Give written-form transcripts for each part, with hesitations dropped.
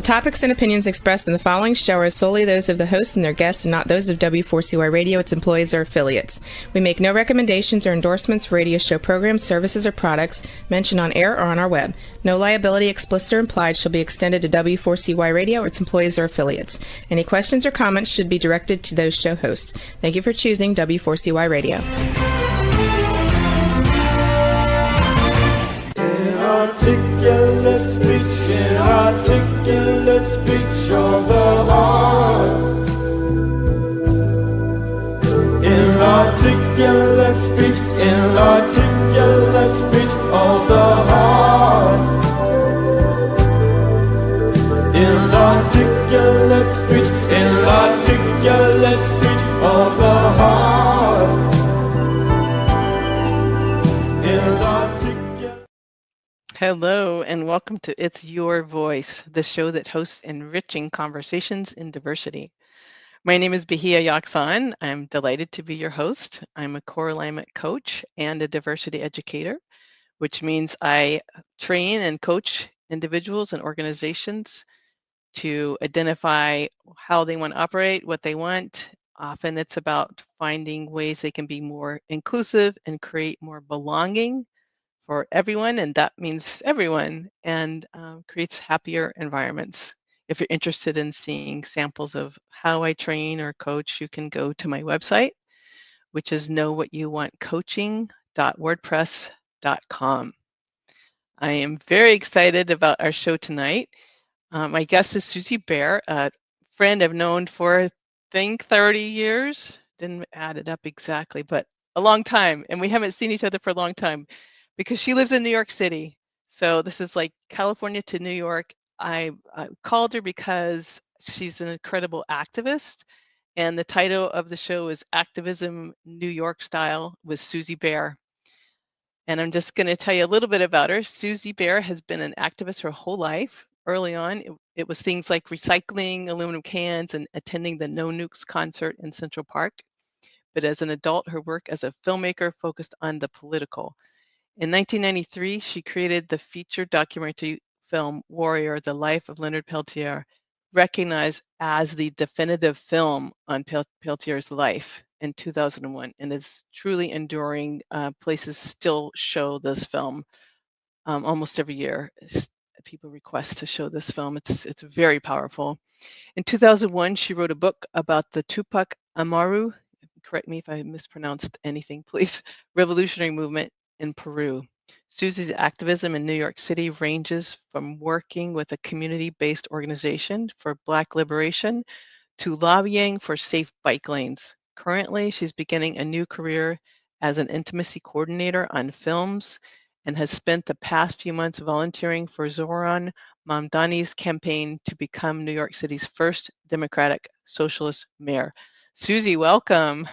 topics and opinions expressed in the following show are solely those of the host and their guests and not those of W4CY Radio, its employees, or affiliates. We make no recommendations or endorsements for radio show programs, services, or products mentioned on air or on our web. No liability, explicit or implied, shall be extended to W4CY Radio or its employees or affiliates. Any questions or comments should be directed to those show hosts. Thank you for choosing W4CY Radio. Inarticulate speech, inarticulate speech of the heart. Inarticulate speech, inarticulate speech of the heart. Inarticulate speech, inarticulate speech of the heart. Hello, and welcome to It's Your Voice, the show that hosts enriching conversations in diversity. My name is Bahia Yaksan. I'm delighted to be your host. I'm a core alignment coach and a diversity educator, which means I train and coach individuals and organizations to identify how they want to operate, what they want. Often it's about finding ways they can be more inclusive and create more belonging for everyone, and that means everyone, and creates happier environments. If you're interested in seeing samples of how I train or coach, you can go to my website, which is knowwhatyouvantcoaching.wordpress.com. I am very excited about our show tonight. My guest is Suzie Baer, a friend I've known for, I think, 30 years. Didn't add it up exactly, but a long time, and we haven't seen each other for a long time, because she lives in New York City. So this is like California to New York. I called her because she's an incredible activist. And the title of the show is Activism New York Style with Suzie Baer. And I'm just going to tell you a little bit about her. Suzie Baer has been an activist her whole life. Early on, it was things like recycling aluminum cans and attending the No Nukes concert in Central Park. But as an adult, her work as a filmmaker focused on the political. In 1993, she created the feature documentary film Warrior, The Life of Leonard Peltier, recognized as the definitive film on Peltier's life in 2001, and is truly enduring. Places still show this film almost every year. People request to show this film. It's very powerful. In 2001, she wrote a book about the Tupac Amaru, correct me if I mispronounced anything, please, revolutionary movement in Peru. Suzie's activism in New York City ranges from working with a community-based organization for Black liberation to lobbying for safe bike lanes. Currently, she's beginning a new career as an intimacy coordinator on films and has spent the past few months volunteering for Zohran Mamdani's campaign to become New York City's first Democratic Socialist mayor. Suzie, welcome.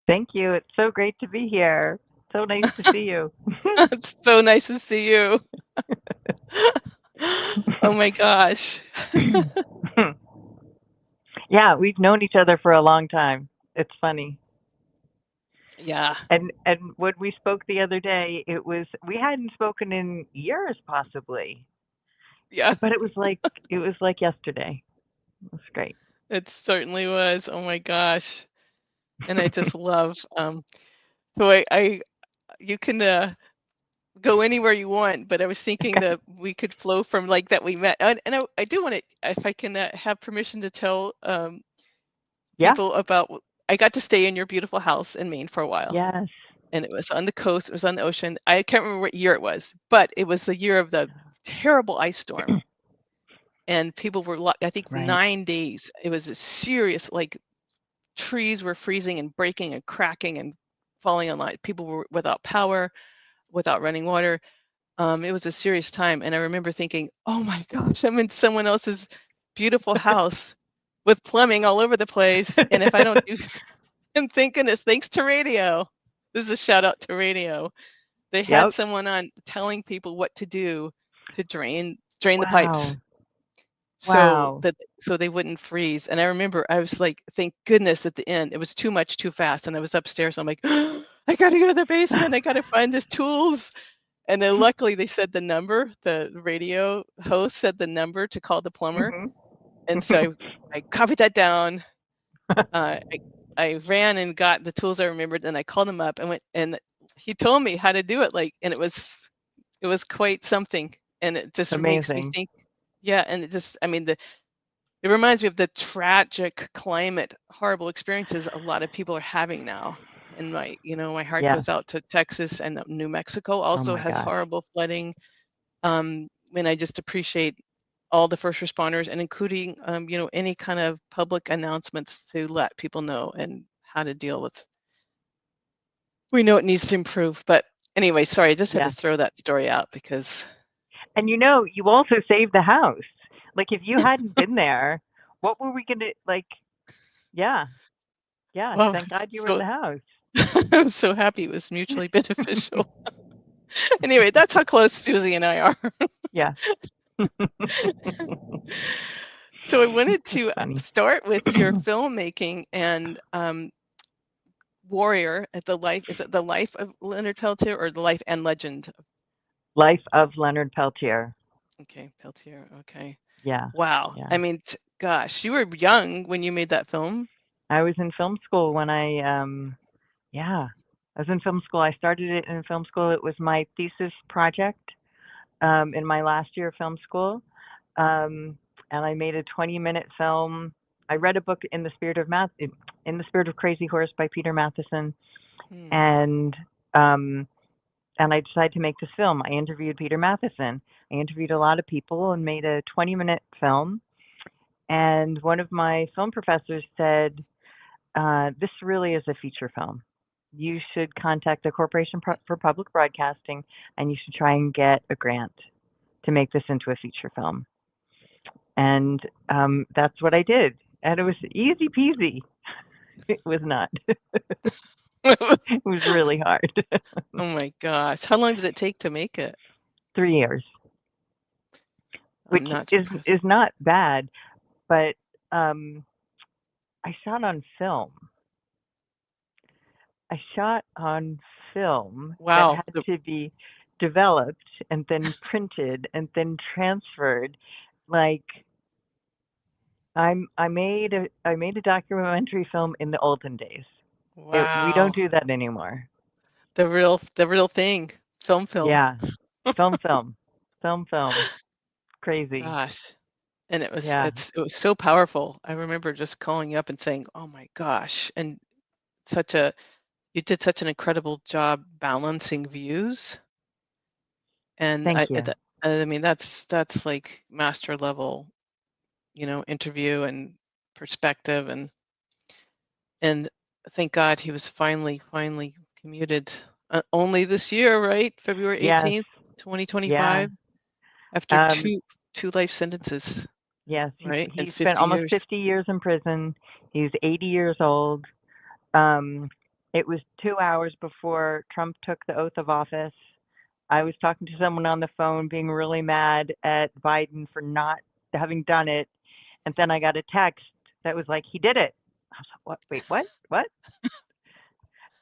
Thank you. It's so great to be here. So nice to see you. It's so nice to see you. Oh my gosh. Yeah, we've known each other for a long time. It's funny. Yeah. And when we spoke the other day, we hadn't spoken in years possibly. Yeah. But it was like yesterday. It was great. It certainly was. Oh my gosh. And I just love so you can go anywhere you want, but I was thinking that we could flow from like that we met. And I do want to, if I can have permission to tell people about, I got to stay in your beautiful house in Maine for a while. Yes. And it was on the coast, it was on the ocean. I can't remember what year it was, but it was the year of the terrible ice storm. And people were, I think, 9 days. It was a serious, like trees were freezing and breaking and cracking and falling on line. People were without power, without running water. It was a serious time. And I remember thinking, oh my gosh, I'm in someone else's beautiful house with plumbing all over the place. And if I don't do, and thank goodness, thanks to radio, this is a shout out to radio. They had someone on telling people what to do to drain the pipes. So so they wouldn't freeze. And I remember I was like, thank goodness at the end, it was too much too fast. And I was upstairs. I'm like, oh, I got to go to the basement. I got to find his tools. And then luckily they said the number, the radio host said the number to call the plumber. And so I copied that down. I ran and got the tools I remembered, and I called him up and went, and he told me how to do it. And it was quite something. And it just makes me Amazing. think, yeah. And it reminds me of the tragic horrible experiences a lot of people are having now. And my heart Yeah. goes out to Texas, and New Mexico also my has gosh. horrible flooding. And I just appreciate all the first responders, and including, any kind of public announcements to let people know and how to deal with. We know it needs to improve, but anyway, sorry, I just had Yeah. to throw that story out because. And you also saved the house. Like, if you hadn't been there, what were we gonna like? Yeah. Yeah. Well, Thank God you were in the house. I'm so happy it was mutually beneficial. Anyway, that's how close Suzie and I are. Yeah. So I wanted to Funny. start with your filmmaking and Warrior at the life. Is it the life of Leonard Peltier or the life and legend? Life of Leonard Peltier. Okay, Peltier. Okay. Yeah. Wow. Yeah. I mean, gosh, you were young when you made that film. I was in film school when I was in film school. I started it in film school. It was my thesis project in my last year of film school. And I made a 20-minute film. I read a book in the spirit of Crazy Horse by Peter Matheson, and I decided to make this film. I interviewed Peter Matheson. I interviewed a lot of people and made a 20-minute film. And one of my film professors said, this really is a feature film. You should contact the Corporation for Public Broadcasting, and you should try and get a grant to make this into a feature film. And that's what I did. And it was easy peasy. It was not. It was really hard. Oh my gosh. How long did it take to make it? 3 years. Which is not bad, but I shot on film. Wow. That had to be developed and then printed and then transferred. Like, I made a documentary film in the olden days. Wow. We don't do that anymore. The real thing. Film. Yeah. Film. Crazy. Gosh. And it was Yeah. it was so powerful. I remember just calling you up and saying, "Oh my gosh." And you did such an incredible job balancing views. And Thank you. I mean, that's like master level, interview and perspective, and thank God he was finally commuted only this year, right? February 18th, 2025, after two life sentences. Yes, right? He And spent 50 almost years. 50 years in prison. He's 80 years old. It was 2 hours before Trump took the oath of office. I was talking to someone on the phone being really mad at Biden for not having done it. And then I got a text that was like, he did it. I was like, what? Wait, what?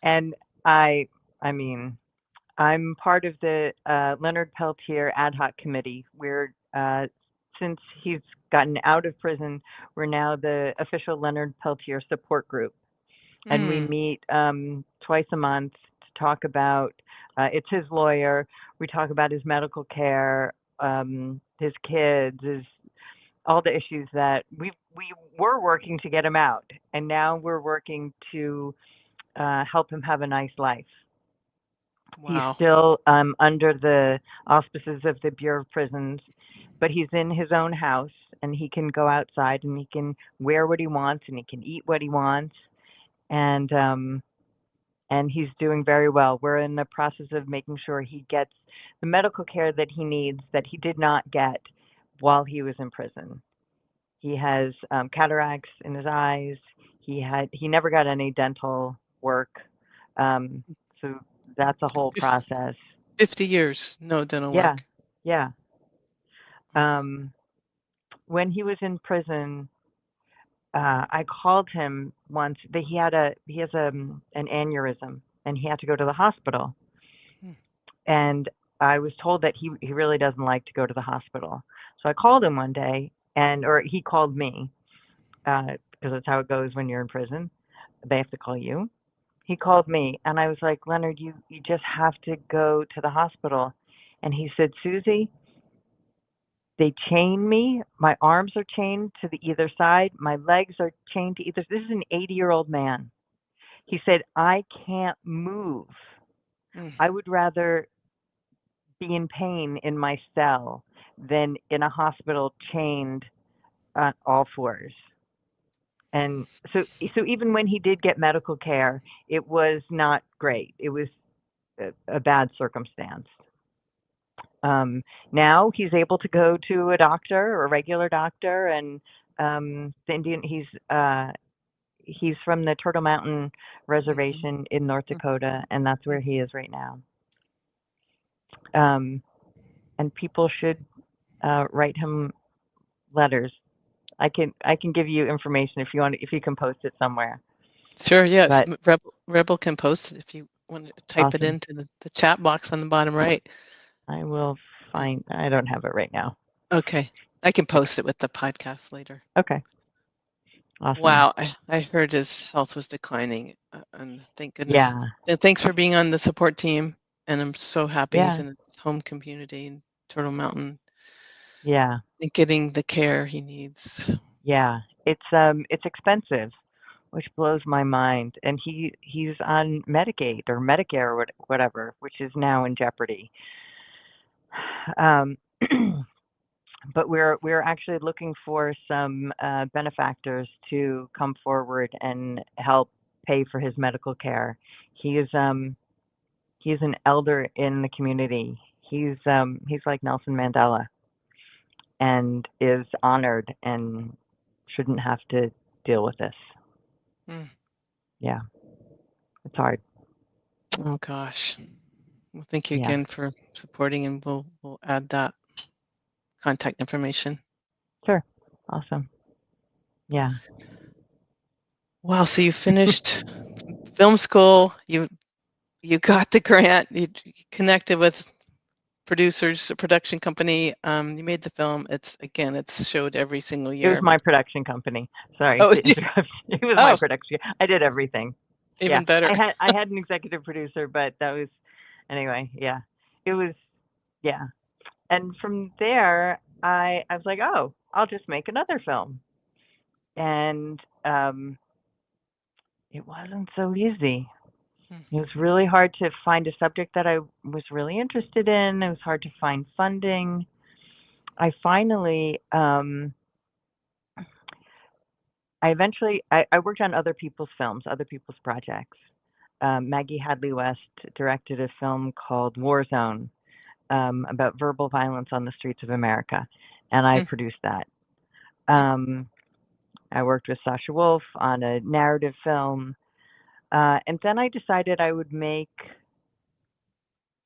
And I mean, I'm part of the Leonard Peltier ad hoc committee. We're since he's gotten out of prison, we're now the official Leonard Peltier support group, and we meet twice a month to talk about. It's his lawyer. We talk about his medical care, his kids, all the issues that we were working to get him out, and now we're working to help him have a nice life. Wow. He's still under the auspices of the Bureau of Prisons, but he's in his own house, and he can go outside, and he can wear what he wants, and he can eat what he wants, and he's doing very well. We're in the process of making sure he gets the medical care that he needs that he did not get while he was in prison. He has cataracts in his eyes. He never got any dental work, so that's a whole process. 50 years, no dental work. Yeah. When he was in prison, I called him once. He has an aneurysm, and he had to go to the hospital. And I was told that he really doesn't like to go to the hospital. So I called him one day, or he called me, because that's how it goes when you're in prison. They have to call you. He called me, and I was like, Leonard, you just have to go to the hospital. And he said, Suzie, they chain me. My arms are chained to the either side. My legs are chained to either. This is an 80-year-old man. He said, I can't move. I would rather be in pain in my cell than in a hospital chained on all fours. And so even when he did get medical care, it was not great. It was a bad circumstance. Now he's able to go to a doctor, or a regular doctor, and the Indian. He's from the Turtle Mountain Reservation in North Dakota, and that's where he is right now. And people should write him letters. I can give you information if you want, if you can post it somewhere. Sure, yes. But, Rebel can post it if you want to type it into the chat box on the bottom right. I will find. I don't have it right now. Okay, I can post it with the podcast later. Okay. Awesome. Wow, I heard his health was declining, and thank goodness. Yeah. And thanks for being on the support team. And I'm so happy he's in his home community in Turtle Mountain. Yeah. And getting the care he needs. Yeah, it's expensive, which blows my mind. And he's on Medicaid or Medicare or whatever, which is now in jeopardy. But we're actually looking for some benefactors to come forward and help pay for his medical care. He's an elder in the community. He's like Nelson Mandela, and is honored and shouldn't have to deal with this. Yeah, it's hard. Oh gosh. Well, thank you again for supporting, and we'll add that contact information. Sure. Awesome. Yeah. Wow. So you finished film school. You got the grant. You connected with producers, a production company. You made the film. It's showed every single year. It was my production company. Sorry to interrupt. It was my production. I did everything. Even better. I had an executive producer, but that was anyway. Yeah, it was. Yeah, and from there, I was like, oh, I'll just make another film, and it wasn't so easy. It was really hard to find a subject that I was really interested in. It was hard to find funding. I finally, I worked on other people's films, other people's projects. Maggie Hadley West directed a film called War Zone, about verbal violence on the streets of America, and I produced that. I worked with Sasha Wolf on a narrative film. And then I decided I would make,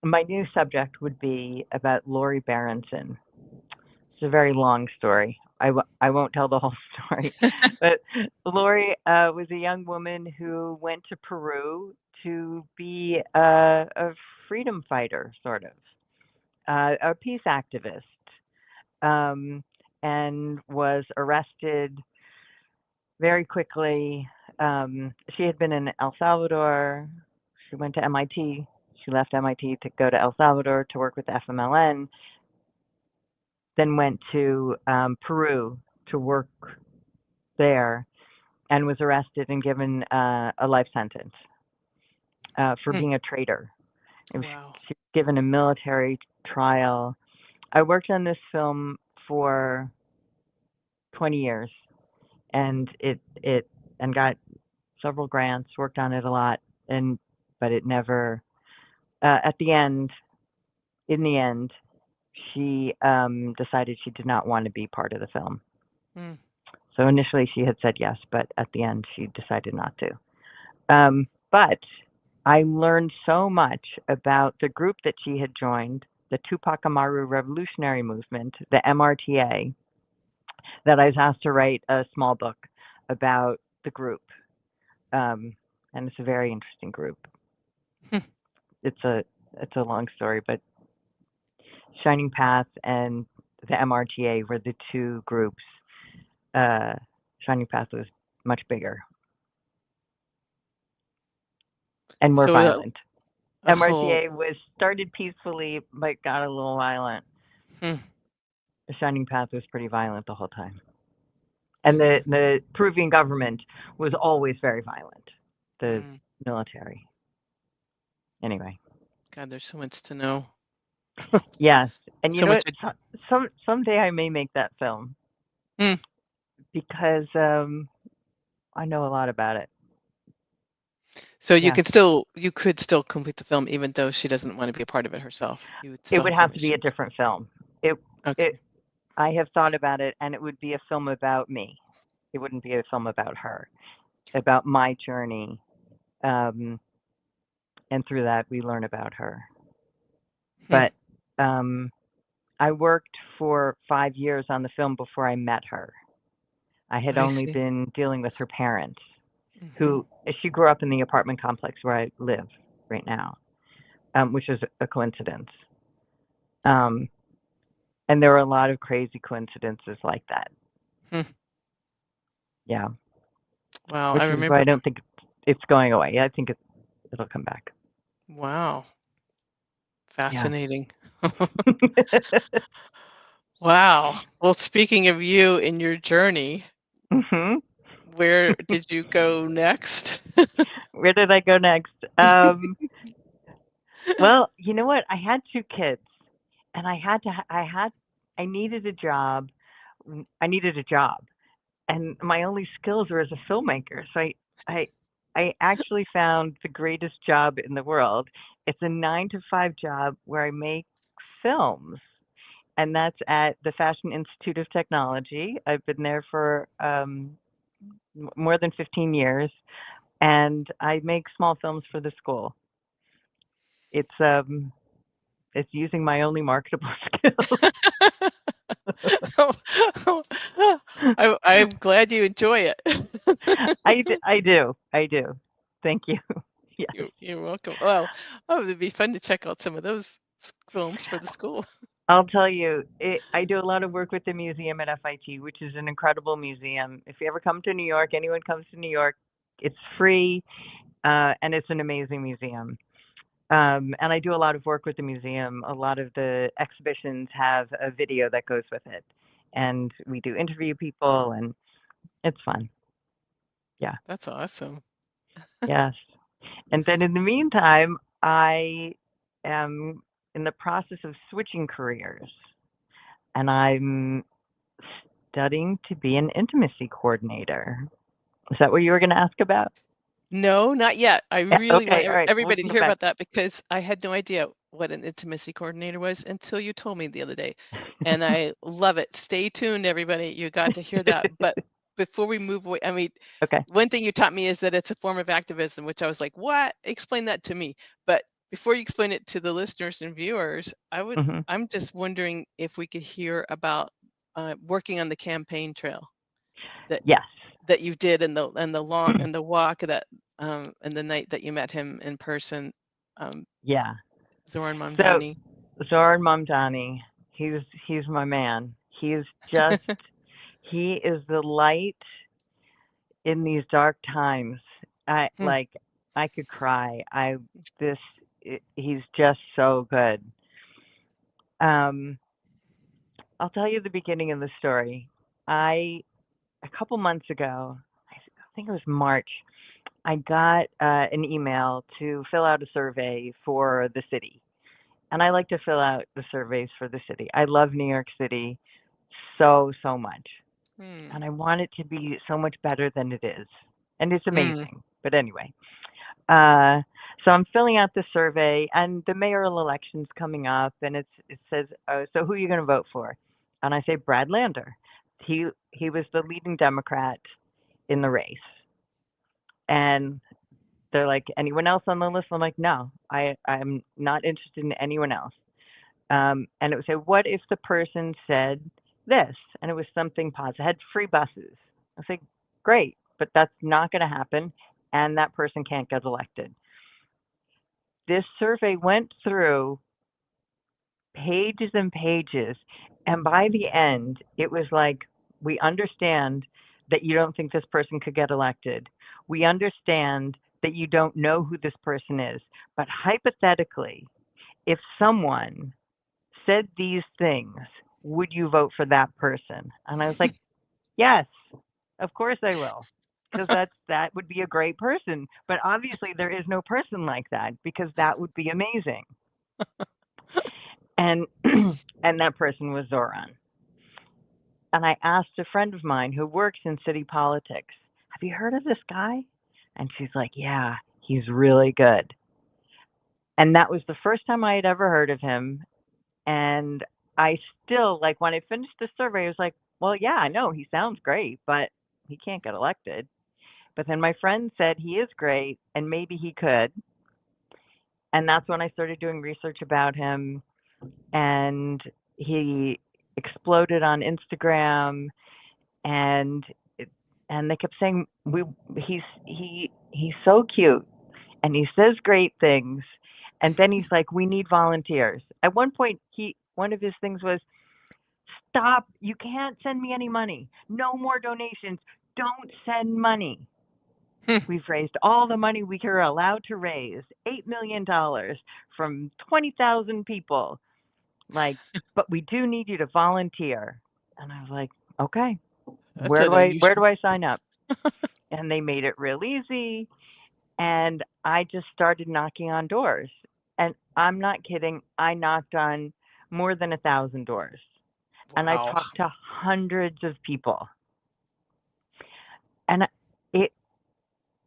my new subject would be about Lori Berenson. It's a very long story. I won't tell the whole story. But Lori was a young woman who went to Peru to be a freedom fighter, sort of, a peace activist, and was arrested very quickly. She had been in El Salvador. She went to MIT. She left MIT to go to El Salvador to work with the FMLN, then went to Peru to work there, and was arrested and given a life sentence for being a traitor. Wow. She was given a military trial. I worked on this film for 20 years, and and got several grants, worked on it a lot, but it never, in the end, she decided she did not want to be part of the film. So initially she had said yes, but at the end she decided not to. But I learned so much about the group that she had joined, the Tupac Amaru Revolutionary Movement, the MRTA, that I was asked to write a small book about the group. And it's a very interesting group. It's a long story, but Shining Path and the MRTA were the two groups Shining Path was much bigger and more So violent. a And whole. Mortier was started peacefully, but got a little violent. Hmm. The Shining Path was pretty violent the whole time. And the Peruvian government was always very violent, the military. Anyway. God, there's so much to know. Yes. And you So know much. what? Someday I may make that film Hmm. because I know a lot about it. So you Yeah. could still complete the film even though she doesn't want to be a part of it herself. You would It still would have have to to be a reshoot. different film. Okay. I have thought about it, and it would be a film about me. It wouldn't be a film about her, about my journey. And through that, we learn about her. But I worked for 5 years on the film before I met her. I had I only see. been dealing with her parents, who she grew up in the apartment complex where I live right now, which is a coincidence. And there are a lot of crazy coincidences like that. Yeah. Wow. Which I is remember. why I don't think it's going away. Yeah, I think it'll come back. Wow. Yeah. Fascinating. Wow. Well, speaking of you and your journey, where did you go next? Where did I go next? Well, you know what? I had 2 kids, and I needed a job. I needed a job, and my only skills were as a filmmaker. So I, I actually found the greatest job in the world. It's a 9-to-5 job where I make films, and that's at the Fashion Institute of Technology. I've been there for more than 15 years, and I make small films for the school. It's using my only marketable skills. I'm glad you enjoy it. I do. Thank you. Yes. You're welcome. Well, it'd be fun to check out some of those films for the school. I'll tell you, I do a lot of work with the museum at FIT, which is an incredible museum. If you ever come to New York, anyone comes to New York, it's free, and it's an amazing museum. And I do a lot of work with the museum. A lot of the exhibitions have a video that goes with it, and we do interview people, and it's fun. Yeah. That's awesome. Yes. And then in the meantime, I am in the process of switching careers, and I'm studying to be an intimacy coordinator. Is that what you were going to ask about? No, not yet. I Yeah, really want okay, all right. We'll everybody to go hear back. about that because I had no idea what an intimacy coordinator was until you told me the other day. And I love it. Stay tuned, everybody. You got to hear that. But before we move away, I mean, Okay. one thing you taught me is that it's a form of activism, which I was like, what? Explain that to me. But before you explain it to the listeners and viewers, I'm just wondering if we could hear about working on the campaign trail that Yes. that you did and the walk that and the night that you met him in person. Yeah. Zohran So Mamdani. Zohran Mamdani, he's my man. He's just he is the light in these dark times. I could cry. He's just so good. I'll tell you the beginning of the story. A couple months ago, I think it was March, I got an email to fill out a survey for the city. And I like to fill out the surveys for the city. I love New York City so much. And I want it to be so much better than it is. And it's amazing. But anyway, so I'm filling out the survey, and the mayoral election's coming up, and it says, so who are you going to vote for? And I say Brad Lander. He was the leading Democrat in the race. And they're like, anyone else on the list? I'm like, no, I'm not interested in anyone else. And it would say, what if the person said this? And it was something positive, had free buses. I say, great, but that's not going to happen, and that person can't get elected. This survey went through pages and pages, and by the end, it was like we understand that you don't think this person could get elected. We understand that you don't know who this person is. But hypothetically, if someone said these things, would you vote for that person? And I was like, yes, of course I will. Because that would be a great person. But obviously there is no person like that, because that would be amazing. And and that person was Zohran. And I asked a friend of mine who works in city politics, have you heard of this guy? And she's like, yeah, he's really good. And that was the first time I had ever heard of him. And I still, like, when I finished the survey, I was like, well, yeah, I know he sounds great, but he can't get elected. But then my friend said he is great and maybe he could. And that's when I started doing research about him. And he exploded on Instagram, and they kept saying he's so cute and he says great things. And then he's like, we need volunteers. At one point, one of his things was, stop, you can't send me any money. No more donations. Don't send money. We've raised all the money we were allowed to raise, $8 million from 20,000 people. Like, but we do need you to volunteer. And I was like, okay, where do I sign up? And they made it real easy. And I just started knocking on doors. And I'm not kidding. I knocked on more than 1,000 doors. Wow. And I talked to hundreds of people. And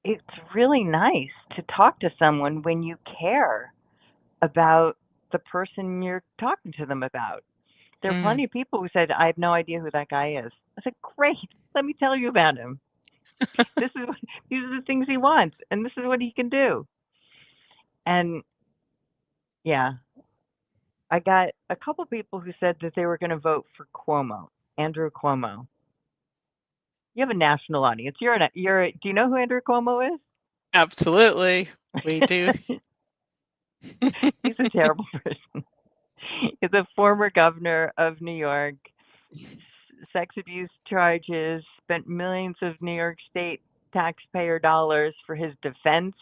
it's really nice to talk to someone when you care about the person you're talking to them about. There are plenty of people who said, I have no idea who that guy is. I said, great, let me tell you about him. These are the things he wants, and this is what he can do. And yeah, I got a couple people who said that they were going to vote for Cuomo, Andrew Cuomo. You have a national audience. Do you know who Andrew Cuomo is? Absolutely, we do. He's a terrible person. He's a former governor of New York, sex abuse charges, spent millions of New York State taxpayer dollars for his defense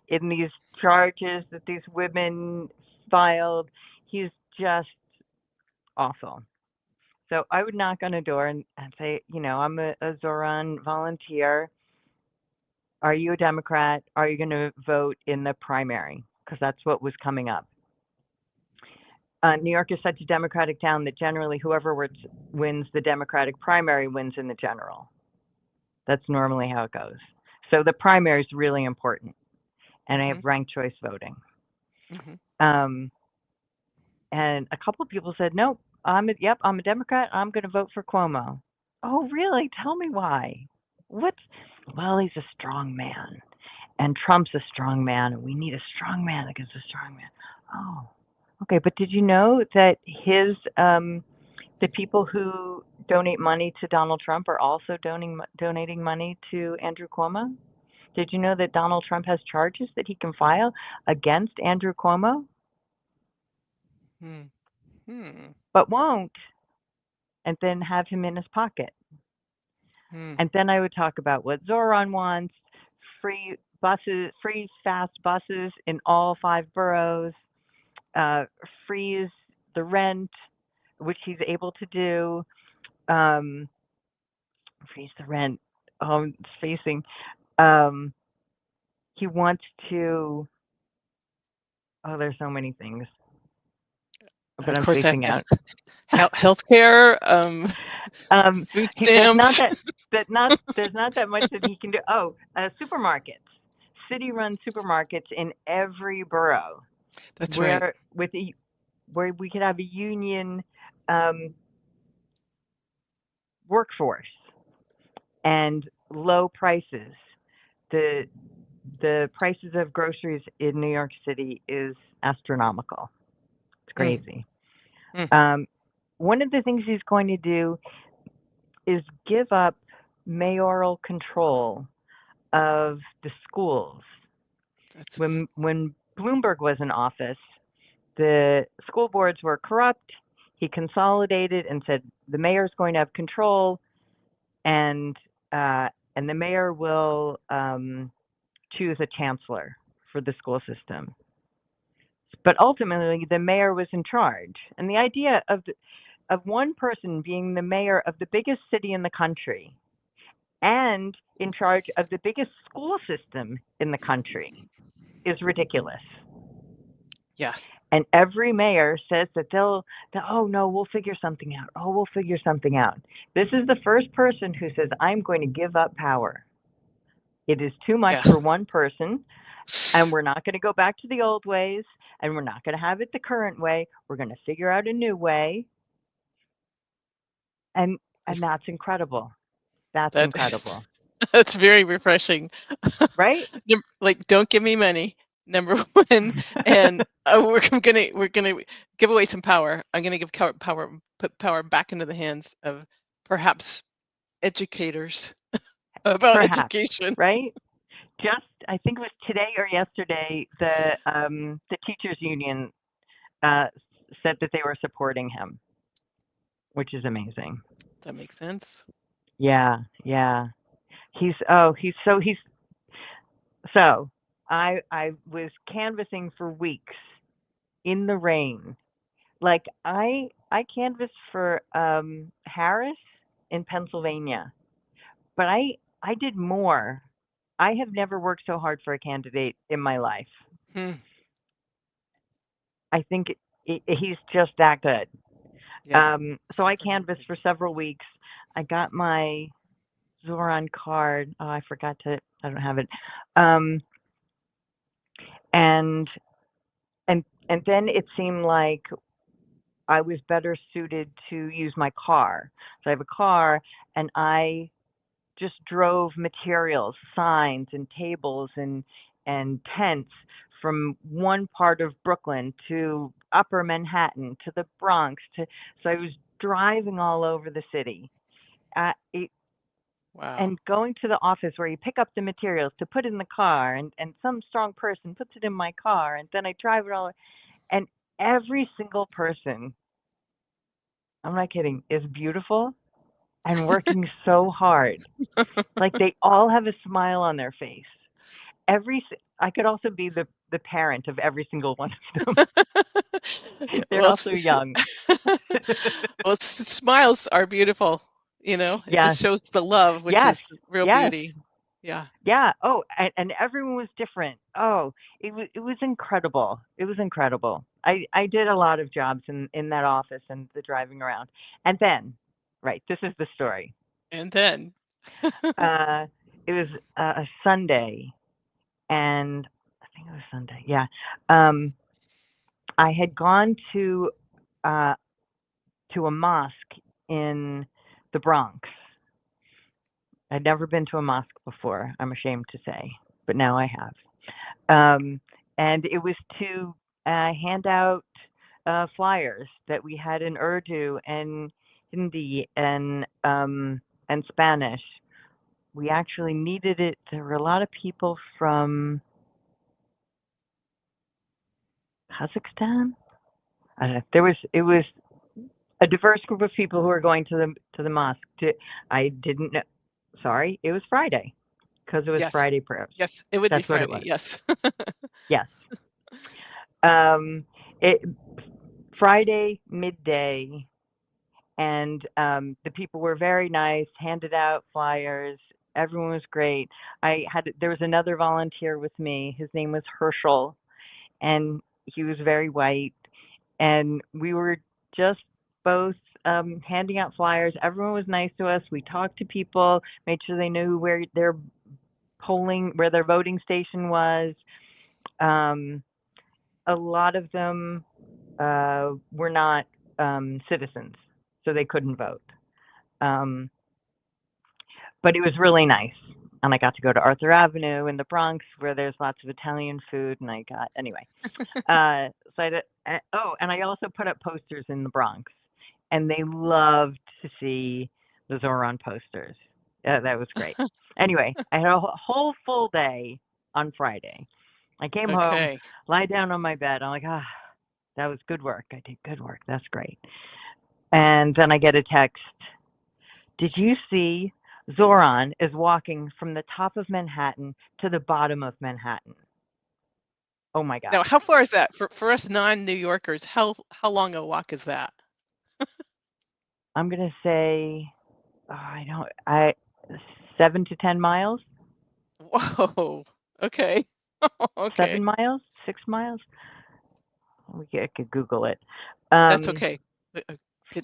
in these charges that these women filed. He's just awful. So I would knock on a door and say, I'm a Zohran volunteer. Are you a Democrat? Are you going to vote in the primary? Because that's what was coming up. New York is such a Democratic town that generally whoever wins the Democratic primary wins in the general. That's normally how it goes. So the primary is really important. And I have ranked choice voting. And a couple of people said, nope, I'm a Democrat. I'm going to vote for Cuomo. Oh, really? Tell me why. Well, he's a strong man. And Trump's a strong man. And we need a strong man against a strong man. Oh, okay. But did you know that the people who donate money to Donald Trump are also donating money to Andrew Cuomo? Did you know that Donald Trump has charges that he can file against Andrew Cuomo? But won't, and then have him in his pocket. And then I would talk about what Zohran wants: free fast buses in all 5 boroughs, freeze the rent, which he's able to do, freeze the rent, spacing. He wants to, there's so many things. But I'm spacing out. Healthcare, food stamps. There's not that much that he can do. Supermarkets, city-run supermarkets in every borough. That's right. Where we could have a union workforce and low prices. The prices of groceries in New York City is astronomical. It's crazy. One of the things he's going to do is give up mayoral control of the schools. When Bloomberg was in office, the school boards were corrupt. He consolidated and said the mayor's going to have control. and the mayor will choose a chancellor for the school system. But ultimately, the mayor was in charge, and the idea of one person being the mayor of the biggest city in the country and in charge of the biggest school system in the country is ridiculous. Yes. And every mayor says that oh no, we'll figure something out. Oh, we'll figure something out. This is the first person who says, I'm going to give up power. It is too much for one person, and we're not going to go back to the old ways, and we're not going to have it the current way. We're going to figure out a new way. And that's incredible. That's incredible. That's very refreshing. Right? Like, don't give me money, number one, and we're gonna give away some power. I'm gonna give put power back into the hands of perhaps educators about education. Right? Just, I think it was today or yesterday, the teachers union said that they were supporting him, which is amazing. That makes sense. Yeah. So I was canvassing for weeks in the rain. Like I canvassed for Harris in Pennsylvania, but I did more. I have never worked so hard for a candidate in my life. I think he's just that good. Yeah. So I canvassed for several weeks. I got my Zohran card. Oh, I don't have it. And then it seemed like I was better suited to use my car. So I have a car, and I just drove materials, signs and tables and tents from one part of Brooklyn to Upper Manhattan to the Bronx so I was driving all over the city. Wow. And going to the office where you pick up the materials to put in the car, and some strong person puts it in my car, and then I drive it all. And every single person, I'm not kidding, is beautiful and working so hard. Like they all have a smile on their face. I could also be the parent of every single one of them. They're also young. Well, smiles are beautiful. It just shows the love, which is real beauty. Yeah. Yeah. Oh, and everyone was different. Oh, it was incredible. It was incredible. I did a lot of jobs in that office and the driving around. And then, right, this is the story. And then it was a Sunday, and I think it was Sunday. Yeah. I had gone to a mosque in the Bronx. I'd never been to a mosque before, I'm ashamed to say, but now I have. And it was to hand out flyers that we had in Urdu and Hindi and Spanish. We actually needed it. There were a lot of people from Kazakhstan. I don't know. It was a diverse group of people who were going to the mosque. I didn't know. Sorry, it was Friday because it was Friday prayers. Yes, it would be Friday. Yes. Yes. Friday midday, and the people were very nice. Handed out flyers. Everyone was great. There was another volunteer with me. His name was Herschel, and he was very white. And we were just both handing out flyers. Everyone was nice to us. We talked to people, made sure they knew where their voting station was. A lot of them were not citizens, so they couldn't vote. But it was really nice. And I got to go to Arthur Avenue in the Bronx, where there's lots of Italian food. And anyway. And I also put up posters in the Bronx, and they loved to see the Zohran posters. That was great. Anyway, I had a whole full day on Friday. I came home, lie down on my bed. I'm like, that was good work. I did good work. That's great. And then I get a text. Did you see Zohran is walking from the top of Manhattan to the bottom of Manhattan. Oh my God. Now, how far is that for us non-New Yorkers? How long a walk is that? I'm going to say, 7 to 10 miles. Whoa. Okay. Okay. 7 miles, 6 miles. I could Google it. That's okay.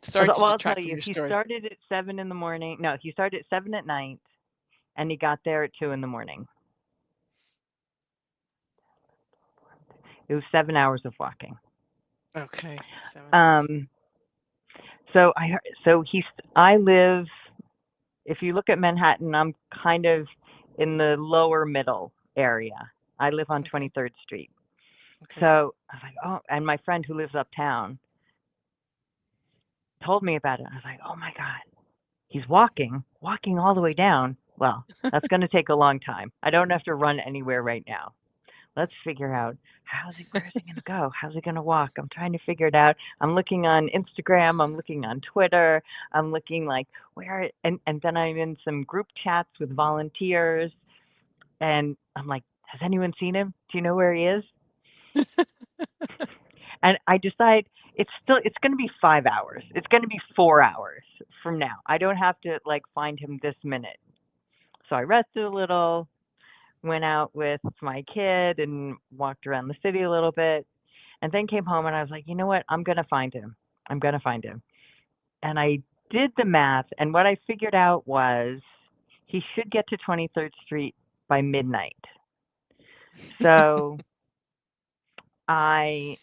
Sorry to Well, I'll detract tell from you, your he story. started at 7 in the morning. No, he started at 7 at night, and he got there at 2 in the morning. It was 7 hours of walking. Okay. 7. So I live, if you look at Manhattan, I'm kind of in the lower middle area. I live on Okay. 23rd Street. Okay. So I was like, oh, and my friend who lives uptown told me about it. I was like, oh my God, he's walking all the way down. Well, that's going to take a long time. I don't have to run anywhere right now. Let's figure out where's he going to go? How's he going to walk? I'm trying to figure it out. I'm looking on Instagram. I'm looking on Twitter. I'm looking like and then I'm in some group chats with volunteers. And I'm like, has anyone seen him? Do you know where he is? And I decide it's going to be 5 hours. It's going to be 4 hours from now. I don't have to like find him this minute. So I rested a little, went out with my kid and walked around the city a little bit, and then came home and I was like, you know what? I'm going to find him. I'm going to find him. And I did the math, and what I figured out was he should get to 23rd Street by midnight. So I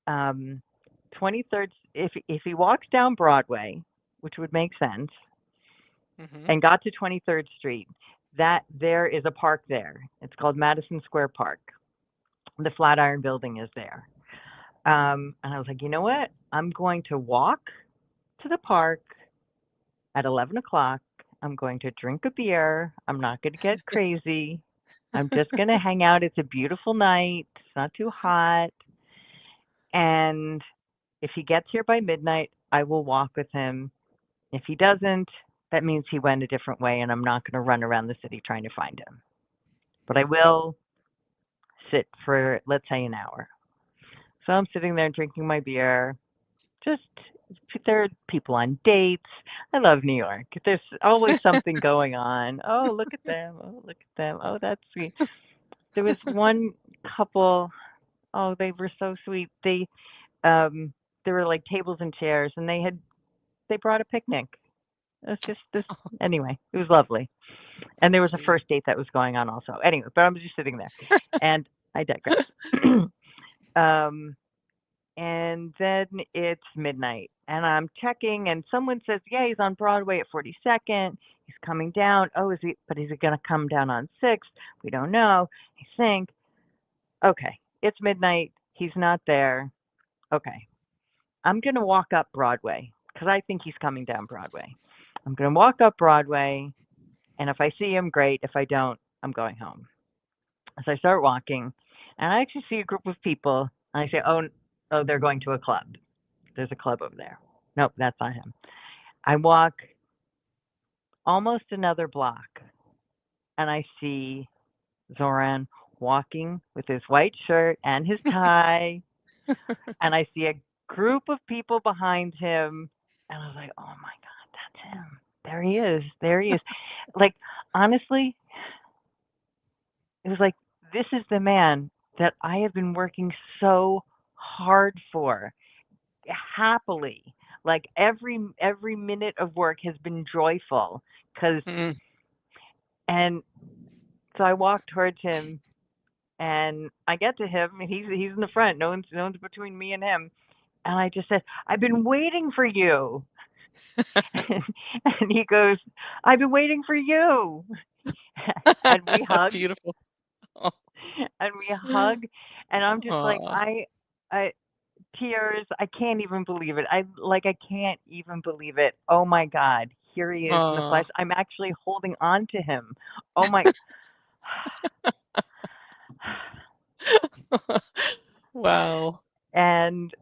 23rd, if he walks down Broadway, which would make sense, and got to 23rd Street, that there is a park there. It's called Madison Square Park. The Flatiron Building is there. And I was like, you know what? I'm going to walk to the park at 11 o'clock. I'm going to drink a beer. I'm not going to get crazy. I'm just going to hang out. It's a beautiful night. It's not too hot. And if he gets here by midnight, I will walk with him. If he doesn't, that means he went a different way, and I'm not going to run around the city trying to find him. But I will sit for, let's say, an hour. So I'm sitting there drinking my beer. There are people on dates. I love New York. There's always something going on. Oh, look at them. Oh, look at them. Oh, that's sweet. There was one couple. Oh, they were so sweet. There were like tables and chairs, and they brought a picnic. It was just this. Anyway, it was lovely. And there was a first date that was going on also. Anyway, but I was just sitting there, and I digress. And then it's midnight, and I'm checking, and someone says, yeah, he's on Broadway at 42nd. He's coming down. Oh, is he? But is he going to come down on 6th? We don't know. I think, okay, it's midnight. He's not there. Okay. I'm going to walk up Broadway because I think he's coming down Broadway. I'm going to walk up Broadway, and if I see him, great. If I don't, I'm going home. So I start walking, and I actually see a group of people, and I say, oh, they're going to a club. There's a club over there. Nope, that's not him. I walk almost another block, and I see Zohran walking with his white shirt and his tie, and I see a group of people behind him, and I was like, oh my God, that's him. There he is. There he is. Like, honestly, it was like, this is the man that I have been working so hard for, happily. Like every minute of work has been joyful, because and so I walk towards him, and I get to him, and he's in the front. No one's between me and him. And I just said, I've been waiting for you. And he goes, I've been waiting for you. And we hug. Beautiful. And we hug. And I'm just like, I tears. I can't even believe it. I can't even believe it. Oh my God. Here he is in the flesh. I'm actually holding on to him. Oh my. Wow. And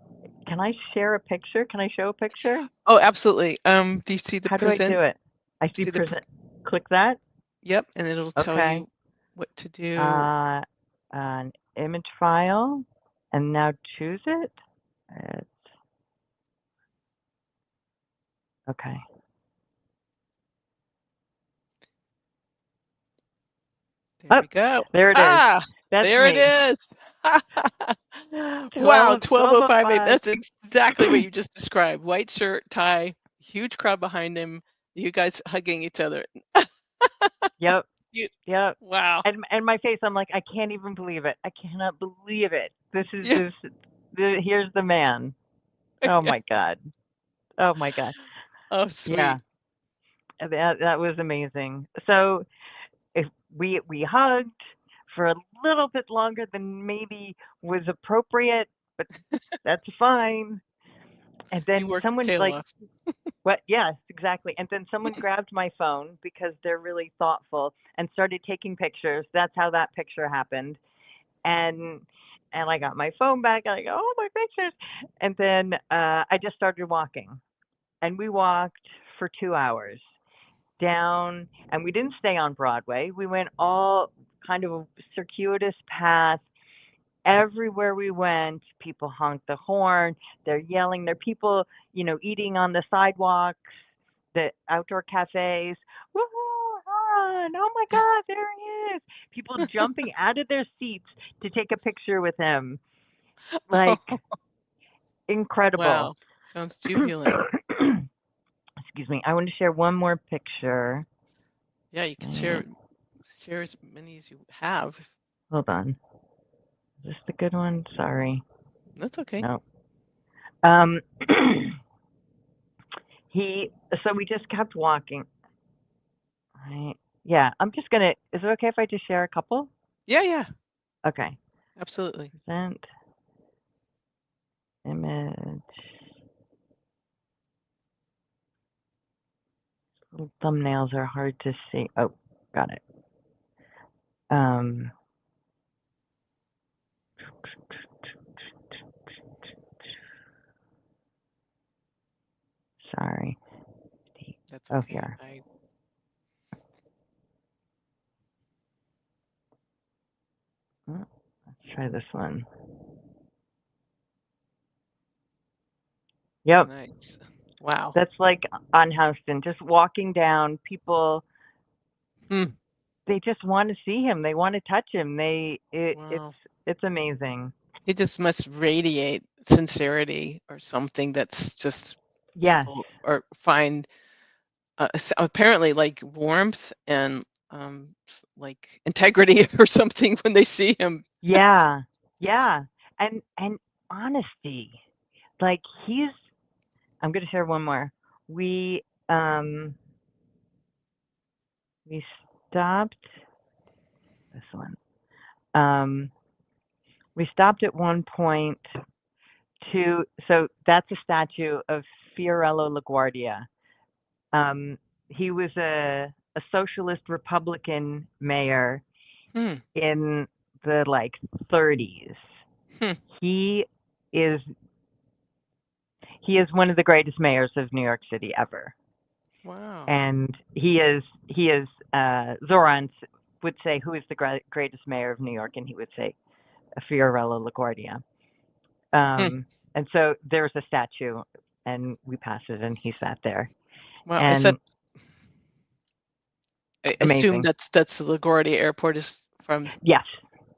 can I share a picture? Can I show a picture? Oh, absolutely. Do you see the How present? do I do it? I see present. click that. Yep, and it'll tell Okay. you what to do. An image file, and now choose it. It's okay. There we go. There it is. That's there me. it is. Wow, 12:05. That's exactly what you just described. White shirt, tie, huge crowd behind him. You guys hugging each other. Yep. Yep. Wow. And my face, I'm like, I can't even believe it. I cannot believe it. This is here's the man. Oh my God. Oh my God. Oh, sweet. Yeah. That was amazing. So if we hugged for a little bit longer than maybe was appropriate, but that's fine. And then someone like, what? Yes, exactly. And then someone grabbed my phone because they're really thoughtful and started taking pictures. That's how that picture happened. And I got my phone back. I go, oh, my pictures. And then I just started walking, and we walked for 2 hours down, and we didn't stay on Broadway. We went all kind of a circuitous path. Everywhere we went, people honked the horn. They're yelling. There are people, eating on the sidewalks, the outdoor cafes. Woohoo! Zohran! Oh my God, there he is! People jumping out of their seats to take a picture with him. Like, incredible. Wow, sounds jubilant. Excuse me. I want to share one more picture. Yeah, you can share as many as you have. Hold on. Is this the good one? Sorry. That's okay. No. So we just kept walking. Right. Yeah, I'm just gonna, is it okay if I just share a couple? Yeah. Okay. Absolutely. Present image. Little thumbnails are hard to see. Oh, got it. Sorry. That's okay. Here. Let's try this one. Yep. Nice. Wow. That's like on Houston, just walking down, people, they just want to see him. They want to touch him. Wow. It's amazing. He just must radiate sincerity or something that's just people or find apparently like warmth and like integrity or something when they see him. Yeah. And honesty. Like I'm going to share one more. We stopped this one. We stopped at one point so that's a statue of Fiorello LaGuardia. He was a socialist Republican mayor in the 30s. He is one of the greatest mayors of New York City ever. Wow. And he is Zohran would say, who is the greatest mayor of New York? And he would say Fiorello LaGuardia. And so there's a statue, and we passed it, and he sat there. Wow. And I assume that's the LaGuardia Airport is from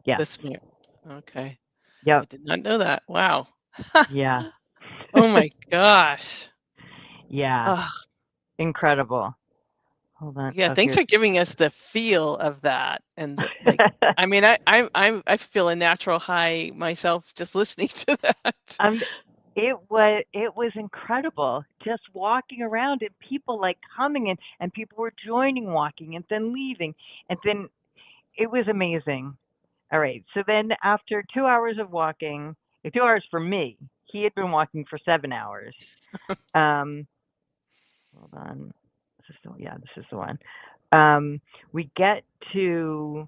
this mayor. Okay. Yeah. I did not know that. Wow. Yeah. Oh my gosh. Yeah. Incredible. Hold on. Yeah, thanks for giving us the feel of that. And I mean, I feel a natural high myself just listening to that. It was incredible just walking around and people coming and people were joining walking and then leaving, and then it was amazing. All right. So then after 2 hours of walking, 2 hours for me, he had been walking for 7 hours. Hold on. This is the one. We get to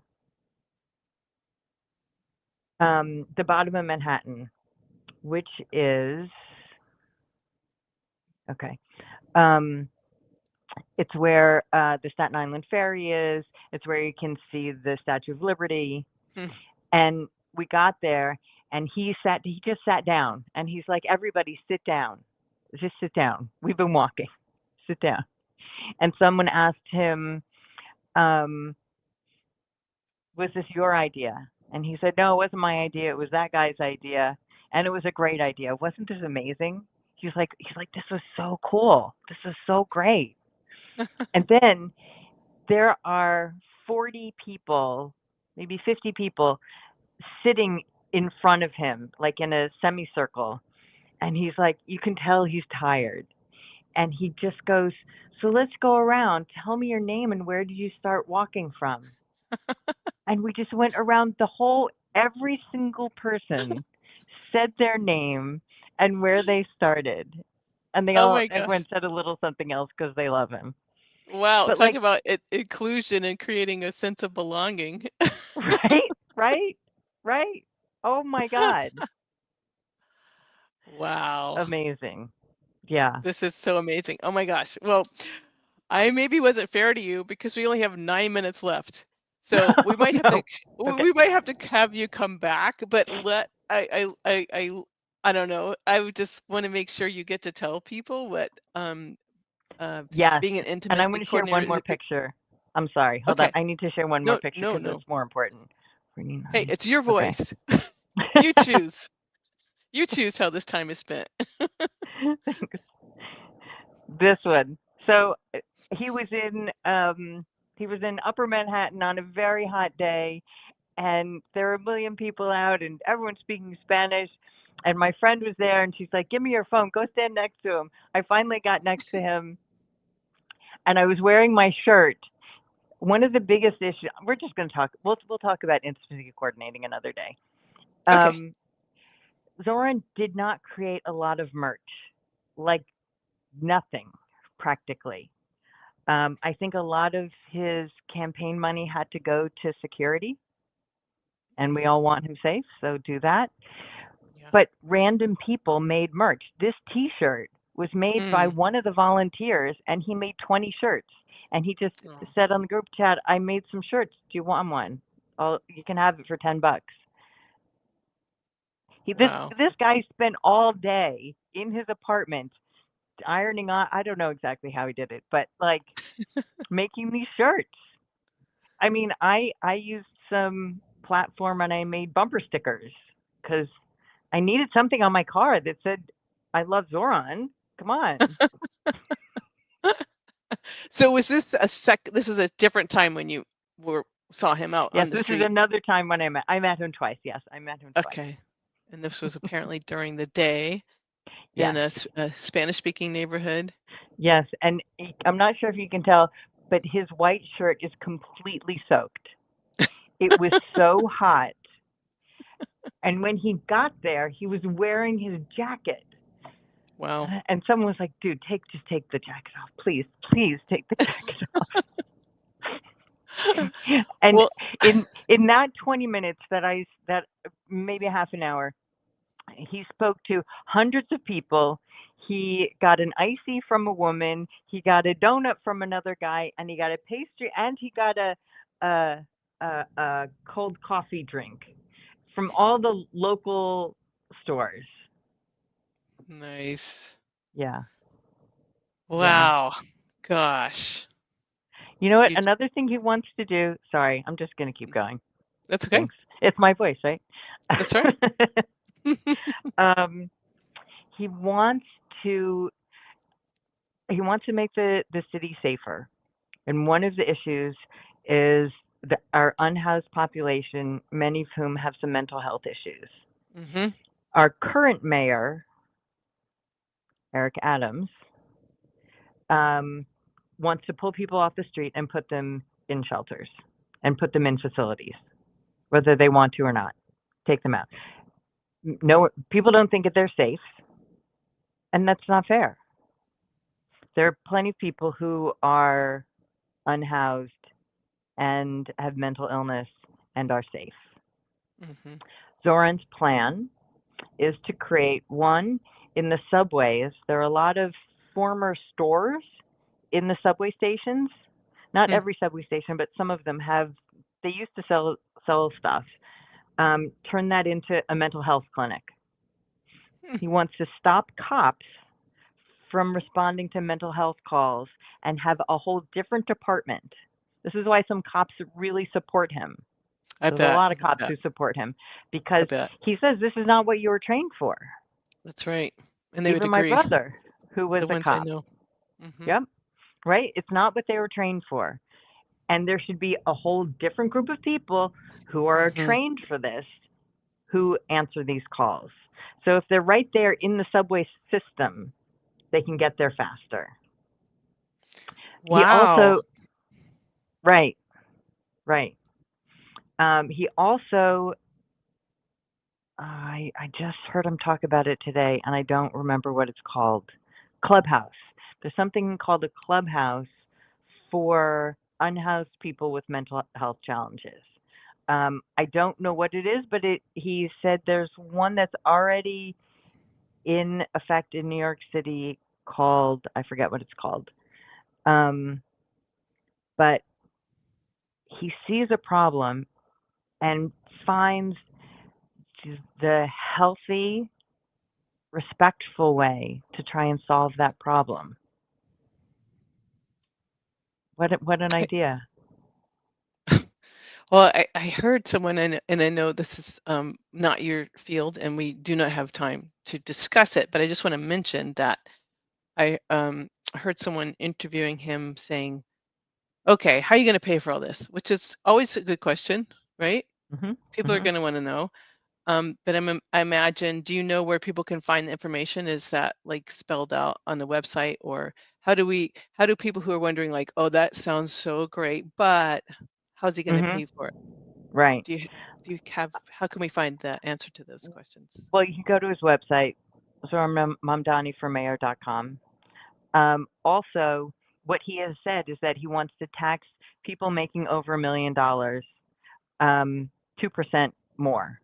the bottom of Manhattan, which is okay. It's where the Staten Island Ferry is. It's where you can see the Statue of Liberty. Hmm. And we got there, and he just sat down, and he's like, everybody sit down. Just sit down. We've been walking. Sit down. And someone asked him, was this your idea? And he said, no, it wasn't my idea. It was that guy's idea. And it was a great idea. Wasn't this amazing? He's like, this was so cool. This is so great. And then there are 40 people, maybe 50 people sitting in front of him, like in a semicircle. And he's like, you can tell he's tired. And he just goes, so let's go around. Tell me your name and where did you start walking from? And we just went around every single person said their name and where they started. And Oh my everyone gosh. said a little something else because they love him. Wow, But talk about inclusion and creating a sense of belonging. right. Oh my God. Wow. Amazing. Yeah. This is so amazing. Oh my gosh. Well, I maybe wasn't fair to you because we only have 9 minutes left. So we might have No. to Okay. we might have to have you come back, but I don't know. I would just want to make sure you get to tell people what Yes. being an And intimacy I'm going to share coordinator one is. more picture. I'm sorry. Hold on. Okay. I need to share one more No, picture no, because no. it's more important. Hey, it's your Okay. voice. You choose. You choose how this time is spent. Thanks. This one. So he was in Upper Manhattan on a very hot day, and there were a million people out, and everyone's speaking Spanish. And my friend was there, and she's like, "Give me your phone. Go stand next to him." I finally got next to him, and I was wearing my shirt. One of the biggest issues. We're just going to talk. We'll talk about intimacy coordinating another day. Okay. Zohran did not create a lot of merch, like nothing, practically. I think a lot of his campaign money had to go to security, and we all want him safe, so do that. Yeah. But random people made merch. This T-shirt was made by one of the volunteers, and he made 20 shirts. And he just said on the group chat, "I made some shirts. Do you want one? You can have it for $10." Wow. This guy spent all day in his apartment ironing on. I don't know exactly how he did it, but like making these shirts. I mean, I used some platform and I made bumper stickers because I needed something on my car that said, "I love Zohran." Come on. So was this this is a different time when you saw him out Yes, on the this street? is another time when I met him twice. Yes, I met him twice. Okay. And this was apparently during the day in Yes. a Spanish-speaking neighborhood. Yes, and I'm not sure if you can tell, but his white shirt is completely soaked. It was so hot. And when he got there, he was wearing his jacket. Wow. And someone was like, "Dude, just take the jacket off. Please take the jacket off." And Well, in that 20 minutes that maybe half an hour, he spoke to hundreds of people. He got an icy from a woman, he got a donut from another guy, and he got a pastry, and he got a cold coffee drink from all the local stores. nice. Yeah. Wow. Gosh. You know what? You, Another thing he wants to do. Sorry, I'm just going to keep going. that's okay. Thanks. It's my voice, right? That's right. He wants to make the city safer. And one of the issues is our unhoused population, many of whom have some mental health issues. Mm-hmm. Our current mayor, Eric Adams, wants to pull people off the street and put them in shelters and put them in facilities, whether they want to or not. Take them out. No, people don't think that they're safe, and that's not fair. There are plenty of people who are unhoused and have mental illness and are safe. Mm-hmm. Zohran's plan is to create one in the subways. There are a lot of former stores in the subway stations. Not Hmm. every subway station, but some of them have. They used to sell stuff. Turn that into a mental health clinic. Hmm. He wants to stop cops from responding to mental health calls and have a whole different department. This is why some cops really support him. I There's a bet. lot of I cops bet. who support him I because bet. he says this is not what you were trained for. That's right. And they would Even my agree. brother, who was The a ones I cop. know. Hmm. Yep. Right? It's not what they were trained for. And there should be a whole different group of people who are Hmm. trained for this who answer these calls. So if they're right there in the subway system, they can get there faster. He Wow. also, right, right. He also, I just heard him talk about it today, and I don't remember what it's called. Clubhouse. There's something called a clubhouse for unhoused people with mental health challenges. I don't know what it is, but he said there's one that's already in effect in New York City called, I forget what it's called. But he sees a problem and finds the healthy, respectful way to try and solve that problem. What an idea. Well, I heard someone, and I know this is not your field, and we do not have time to discuss it, but I just want to mention that I heard someone interviewing him saying, okay, how are you going to pay for all this? Which is always a good question, right? Hmm. People are Hmm. going to want to know. But I imagine, do you know where people can find the information? Is that like spelled out on the website, or how do people who are wondering like, oh, that sounds so great, but how's he going to Hmm. pay for it? Right. Do you how can we find the answer to those questions? Well, you can go to his website, zohranmamdani.com. Also, what he has said is that he wants to tax people making over $1 million 2% more,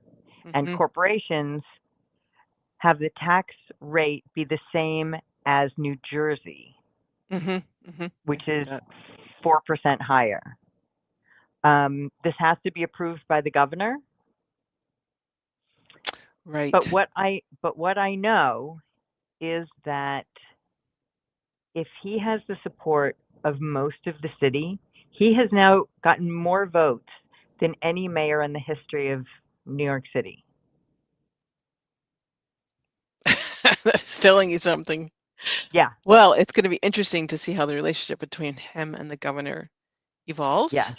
and Mm-hmm. corporations have the tax rate be the same as New Jersey, Mm-hmm. Mm-hmm. I which heard is that. 4% higher. This has to be approved by the governor. But Right. what I know is that if he has the support of most of the city, he has now gotten more votes than any mayor in the history of New York City. That's telling you something. Yeah. Well, it's going to be interesting to see how the relationship between him and the governor evolves Yes.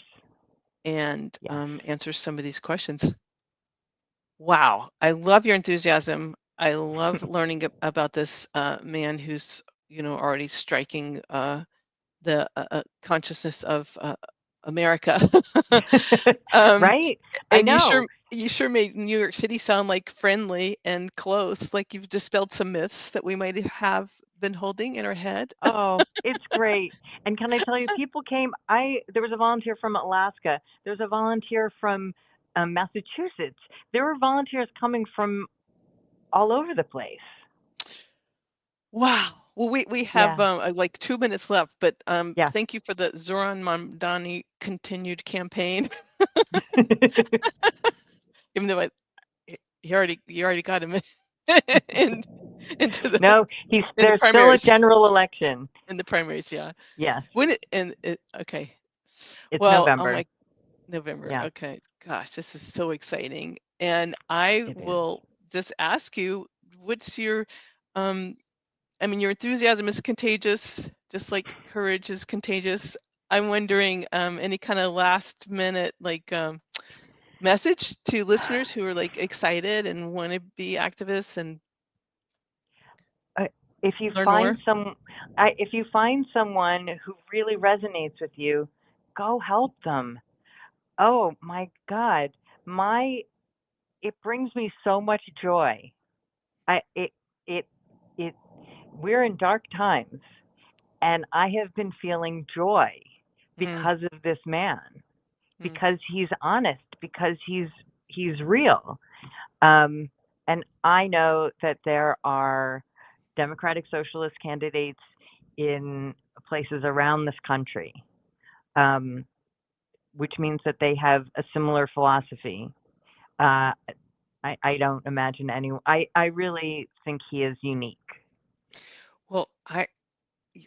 and Yes. answers some of these questions. Wow, I love your enthusiasm. I love learning about this man who's, already striking the consciousness of America. um, Right? I and know. you sure made New York City sound like friendly and close, like you've dispelled some myths that we might have been holding in our head. Oh, it's great. And can I tell you, people came. There was a volunteer from Alaska. There was a volunteer from Massachusetts. There were volunteers coming from all over the place. Wow. Well, we have Yeah. like 2 minutes left, but Yes. thank you for the Zohran Mamdani continued campaign. Even though you already got him in, into No, in the there's still a primaries. general election. In the primaries, yeah. Yes. Okay. It's Well, oh November. my November. Yeah, Okay. Gosh, this is so exciting. And I it is. will just ask you, what's your I mean, your enthusiasm is contagious, just like courage is contagious. I'm wondering, any kind of last minute message to listeners who are like excited and want to be activists and Uh, if you learn find more? if you find someone who really resonates with you, go help them. Oh my God, it brings me so much joy. I it it it we're in dark times, and I have been feeling joy Mm, because of this man, mm, because he's honest, because he's real. Um, and I know that there are Democratic Socialist candidates in places around this country, which means that they have a similar philosophy. I don't imagine anyone. I really think he is unique. Well,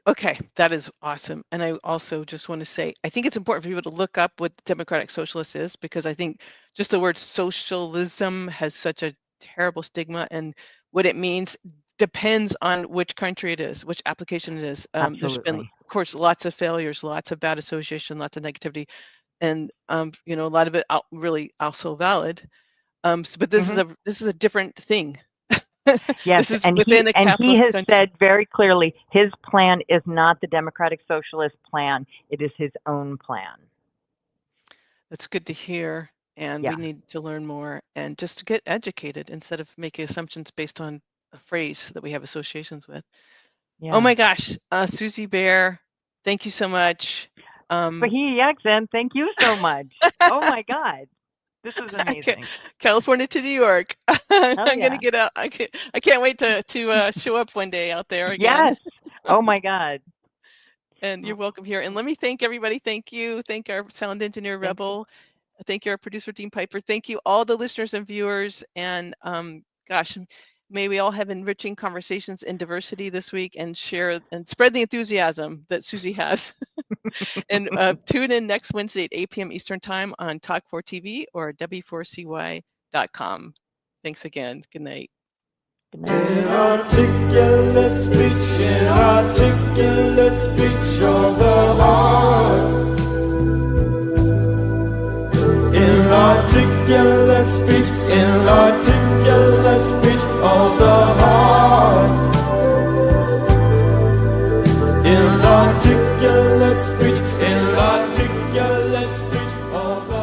okay, that is awesome. And I also just want to say, I think it's important for people to look up what democratic socialist is, because I think just the word socialism has such a terrible stigma, and what it means depends on which country it is, which application it is. There's been, of course, lots of failures, lots of bad association, lots of negativity, and you know, a lot of it really also valid. But this is a different thing. Yes, this is and within a capitalist he has country. said very clearly his plan is not the democratic socialist plan. It is his own plan. That's good to hear, and we need to learn more and just to get educated instead of making assumptions based on a phrase that we have associations with. Oh my gosh, Suzie Baer, thank you so much. Fahey Yaxen, thank you so much. Oh my God. This is amazing. California to New York. I'm gonna get out. I can't wait to show up one day out there again. Yes. Oh my God. And you're welcome here. And let me thank everybody. Thank you. Thank our sound engineer Rebel. Thank you, our producer Dean Piper. Thank you, all the listeners and viewers. And gosh, may we all have enriching conversations in diversity this week, and share and spread the enthusiasm that Suzie has. And tune in next Wednesday at 8 p.m. Eastern Time on Talk4TV or w4cy.com. Thanks again. Good night. Inarticulate speech, inarticulate speech of the heart. Inarticulate speech, inarticulate speech of the heart. Inarticulate speech, inarticulate speech of the